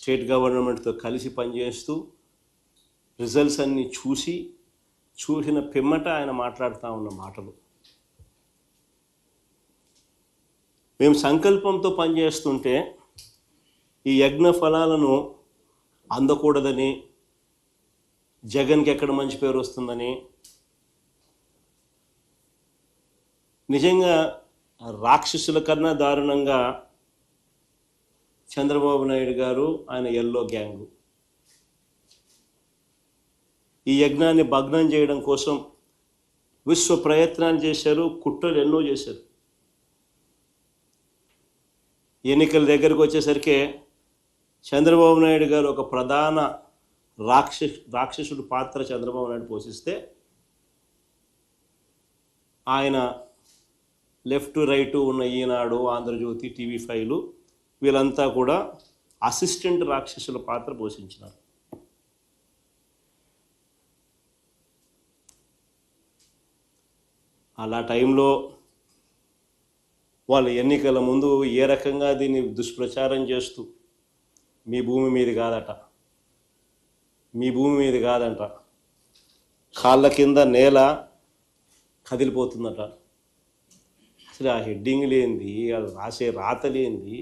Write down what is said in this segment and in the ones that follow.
State గవర్నమెంట్తో కలిసి పనిచేస్తూ results అన్నీ చూసిన పిమ్మట ఆయన మాట్లాడుతూ ఉన్న మాటలు. మేము సంకల్పంతో పనిచేస్తుంటే ఈ యజ్ఞ ఫలాలను అందకూడదని, జగన్కి ఎక్కడ మంచి పేరు వస్తుందని, నిజంగా రాక్షసుల కన్నా దారుణంగా చంద్రబాబు నాయుడు గారు ఆయన ఎల్లో గ్యాంగు ఈ యజ్ఞాన్ని భగ్నం చేయడం కోసం విశ్వ ప్రయత్నాలు చేశారు, కుట్రలు ఎన్నో చేశారు. ఎన్నికల దగ్గరికి వచ్చేసరికి చంద్రబాబు నాయుడు గారు ఒక ప్రధాన రాక్షసుడి పాత్ర చంద్రబాబు నాయుడు పోషిస్తే ఆయన లెఫ్ట్ రైటు ఉన్న ఈనాడు, ఆంధ్రజ్యోతి, TV5 వీళ్ళంతా కూడా అసిస్టెంట్ రాక్షసుల పాత్ర పోషించినారు. అలా టైంలో వాళ్ళు ఎన్నికల ముందు ఏ రకంగా దీన్ని దుష్ప్రచారం చేస్తూ మీ భూమి మీది కాదట, మీ భూమి మీది కాదంట, కాళ్ళ కింద నేల కదిలిపోతుందట, అసలు ఆ హెడ్డింగ్ లేనిది, అది రాసే రాత లేనిది,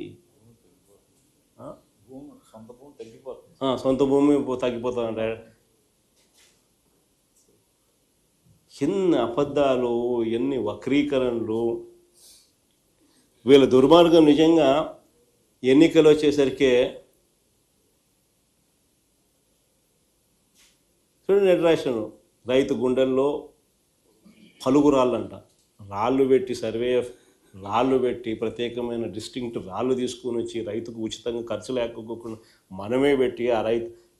సొంత భూమి తగ్గిపోతుందంట. ఎన్ని అబద్ధాలు, ఎన్ని వక్రీకరణలు, వీళ్ళ దుర్మార్గం. నిజంగా ఎన్నికలు వచ్చేసరికి చూడండి, నెట్రాషన్ రైతు గుండెల్లో పలుగు రాళ్ళంట, రాళ్ళు పెట్టి రాళ్ళు పెట్టి ప్రత్యేకమైన డిస్టింక్ట్ రాళ్ళు తీసుకొని వచ్చి రైతుకు ఉచితంగా ఖర్చు లేకపోకుండా మనమే పెట్టి ఆ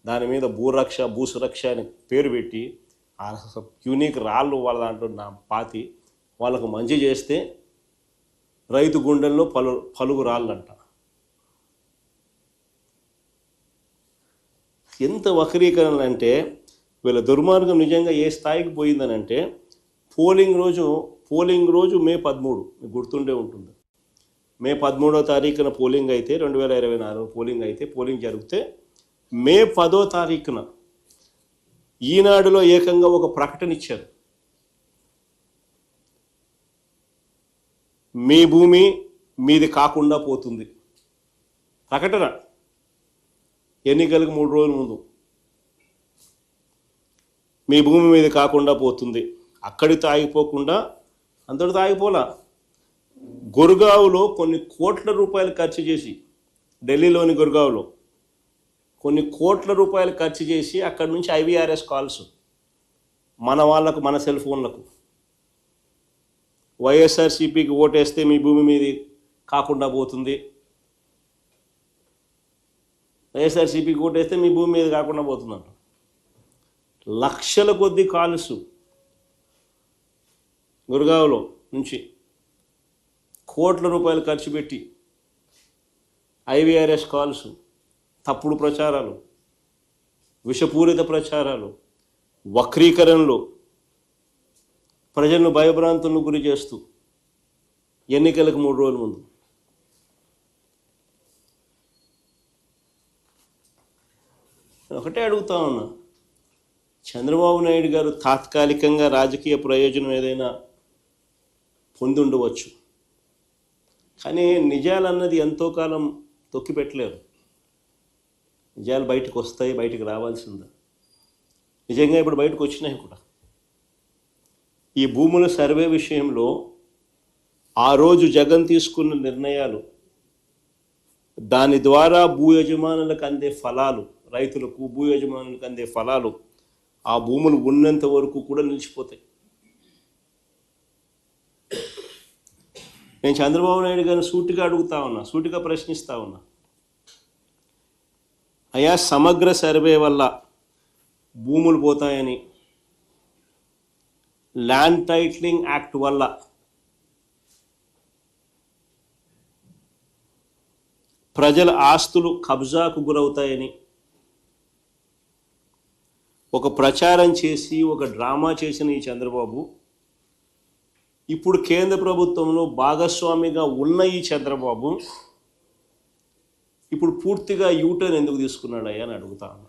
దాని మీద భూసురక్ష అని పేరు పెట్టి ఆ యూనిక్ రాళ్ళు వాళ్ళ దాంట్లో పాతి వాళ్ళకు మంచి చేస్తే రైతు గుండెల్లో పలుగు రాళ్ళంట. ఎంత వక్రీకరణ అంటే వీళ్ళ దుర్మార్గం నిజంగా ఏ స్థాయికి పోయిందనంటే, పోలింగ్ రోజు మే 13, మీకు గుర్తుండే ఉంటుంది. మే 13వ తారీఖున పోలింగ్ అయితే 2024 పోలింగ్ అయితే, పోలింగ్ జరిగితే మే 10వ తారీఖున ఈనాడులో ఏకంగా ఒక ప్రకటన ఇచ్చారు, మీ భూమి మీది కాకుండా పోతుంది. ప్రకటన ఎన్నికలకు 3 రోజుల ముందు, మీ భూమి మీది కాకుండా పోతుంది. అక్కడితో ఆగిపోకుండా అంతటితో ఆగిపోలా, గుర్గావ్లో కొన్ని కోట్ల రూపాయలు ఖర్చు చేసి, ఢిల్లీలోని గుర్గావ్లో కొన్ని కోట్ల రూపాయలు ఖర్చు చేసి అక్కడి నుంచి IVRS కాల్స్ మన వాళ్ళకు, మన సెల్ ఫోన్లకు, వైఎస్ఆర్సీపీకి ఓటేస్తే మీ భూమి మీది కాకుండా పోతుంది, వైఎస్ఆర్సీపీకి ఓటేస్తే మీ భూమి మీద కాకుండా పోతుందంట. లక్షల కొద్ది కాల్స్ గుర్గావ్లో నుంచి కోట్ల రూపాయలు ఖర్చు పెట్టి IVRS కాల్స్, తప్పుడు ప్రచారాలు, విషపూరిత ప్రచారాలు, వక్రీకరణలు, ప్రజలను భయభ్రాంతులను గురి చేస్తూ ఎన్నికలకు 3 రోజుల ముందు. ఒకటే అడుగుతా ఉన్నా, చంద్రబాబు నాయుడు గారు తాత్కాలికంగా రాజకీయ ప్రయోజనం ఏదైనా పొంది ఉండవచ్చు, కానీ నిజాలన్నది ఎంతో కాలం తొక్కిపెట్టలేరు. నిజాలు బయటకు వస్తాయి, బయటకు రావాల్సిందే. నిజంగా ఇప్పుడు బయటకు వచ్చినాయి కూడా. ఈ భూముల సర్వే విషయంలో ఆ రోజు జగన్ తీసుకున్న నిర్ణయాలు, దాని ద్వారా భూ యజమానులకు అందే ఫలాలు, రైతులకు, భూ యజమానులకు అందే ఫలాలు ఆ భూములు ఉన్నంత వరకు కూడా నిలిచిపోతాయి. నేను చంద్రబాబు నాయుడు గారిని సూటిగా అడుగుతా ఉన్నా, సూటిగా ప్రశ్నిస్తా ఉన్నా, అయ్యా సమగ్ర సర్వే వల్ల భూములు పోతాయని, ల్యాండ్ టైటిలింగ్ యాక్ట్ వల్ల ప్రజల ఆస్తులు కబ్జాకు గురవుతాయని ఒక ప్రచారం చేసి, ఒక డ్రామా చేసిన ఈ చంద్రబాబు, ఇప్పుడు కేంద్ర ప్రభుత్వంలో భాగస్వామిగా ఉన్న ఈ చంద్రబాబు ఇప్పుడు పూర్తిగా యూటర్న్ ఎందుకు తీసుకున్నాడయ్యా అని అడుగుతాను.